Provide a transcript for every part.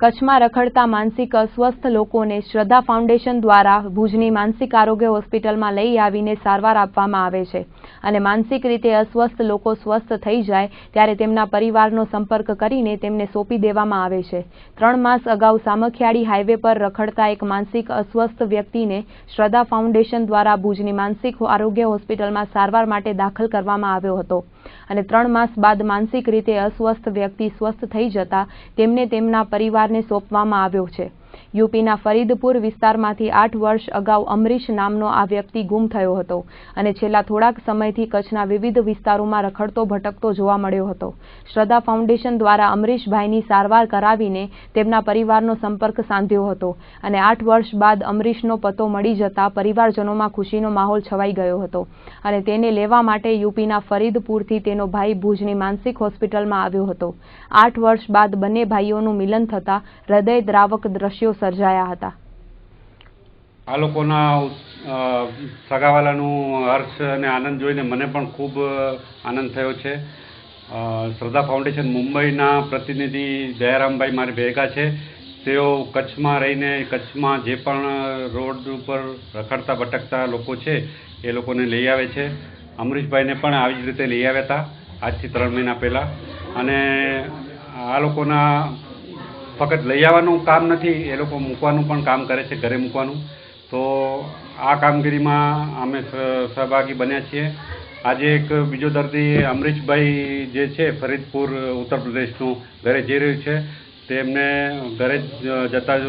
કચ્છમાં રખડતા માનસિક અસ્વસ્થ લોકોને શ્રદ્ધા ફાઉન્ડેશન દ્વારા ભુજની માનસિક આરોગ્ય હોસ્પિટલમાં લઈ આવીને સારવાર આપવામાં આવે છે અને માનસિક રીતે અસ્વસ્થ લોકો સ્વસ્થ થઈ જાય ત્યારે તેમના પરિવારનો સંપર્ક કરીને તેમને સોંપી દેવામાં આવે છે। 3 માસ અગાઉ સામખિયાળી હાઈવે પર રખડતા એક માનસિક અસ્વસ્થ વ્યક્તિને શ્રદ્ધા ફાઉન્ડેશન દ્વારા ભુજની માનસિક આરોગ્ય હોસ્પિટલમાં સારવાર માટે દાખલ કરવામાં આવ્યો હતો અને 3 માસ બાદ માનસિક રીતે અસ્વસ્થ વ્યક્તિ સ્વસ્થ થઈ જતા તેમને તેમના પરિવારને સોંપવામાં આવ્યો છે। યુપીના ફરીદપુર વિસ્તારમાંથી 8 વર્ષ અગાઉ અમરીશ નામનો આ વ્યક્તિ ગુમ થયો હતો અને છેલ્લા થોડાક સમયથી કચ્છના વિવિધ વિસ્તારોમાં રખડતો ભટકતો જોવા મળ્યો હતો। શ્રદ્ધા ફાઉન્ડેશન દ્વારા અમરીશભાઈની સારવાર કરાવીને તેમના પરિવારનો સંપર્ક સાધ્યો હતો અને 8 વર્ષ બાદ અમરીશનો પતો મળી જતા પરિવારજનોમાં ખુશીનો માહોલ છવાઈ ગયો હતો અને તેને લેવા માટે યુપીના ફરીદપુરથી તેનો ભાઈ ભુજની માનસિક હોસ્પિટલમાં આવ્યો હતો। 8 વર્ષ બાદ બંને ભાઈઓનું મિલન થતા હૃદયદ્રાવક દ્રશ્યો સર્જાયા હતા। આ લોકોના સગાવાલાનું હર્ષ અને આનંદ જોઈને મને પણ ખૂબ આનંદ થયો છે। શ્રદ્ધા ફાઉન્ડેશન મુંબઈના પ્રતિનિધિ દયારામભાઈ મારી ભેગા છે। તેઓ કચ્છમાં રહીને કચ્છમાં જે પણ રોડ ઉપર રખડતા ભટકતા લોકો છે એ લોકોને લઈ આવે છે। અમરીશભાઈને પણ આવી જ રીતે લઈ આવ્યા હતા આજથી 3 મહિના પહેલાં અને આ લોકોના ફક્ત લઈ આવવાનું કામ નથી, એ લોકો મૂકવાનું પણ કામ કરે છે, ઘરે મૂકવાનું। તો આ કામગીરીમાં અમે સહભાગી બન્યા છીએ। આજે એક બીજો દર્દી અમરીશભાઈ જે છે ફરીદપુર ઉત્તર પ્રદેશનું ઘરે જઈ રહ્યું છે, તેમને ઘરે જતા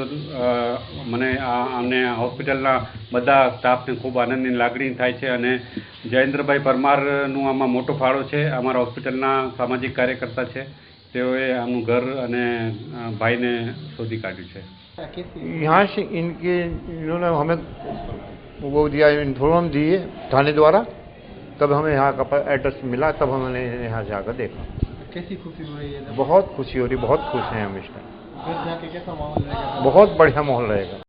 મને અમને હોસ્પિટલના બધા સ્ટાફને ખૂબ આનંદની લાગણી થાય છે અને જયેન્દ્રભાઈ પરમારનું આમાં મોટો ફાળો છે। અમારા હોસ્પિટલના સામાજિક કાર્યકર્તા છે, તેઓએ આમનું ઘર અને ભાઈને શોધી કાઢ્યું છે। यहाँ से इन्होंने हमें वो दिया, इन्फॉर्म दिए थाने द्वारा, तब हमें यहाँ का एड्रेस मिला, तब हमने यहाँ से आकर देखा। कैसी खुशी हो रही है? बहुत खुशी हो रही, बहुत खुश हैं हम इस टाइम। घर जाके कैसा माहौल रहेगा? बहुत बढ़िया माहौल रहेगा।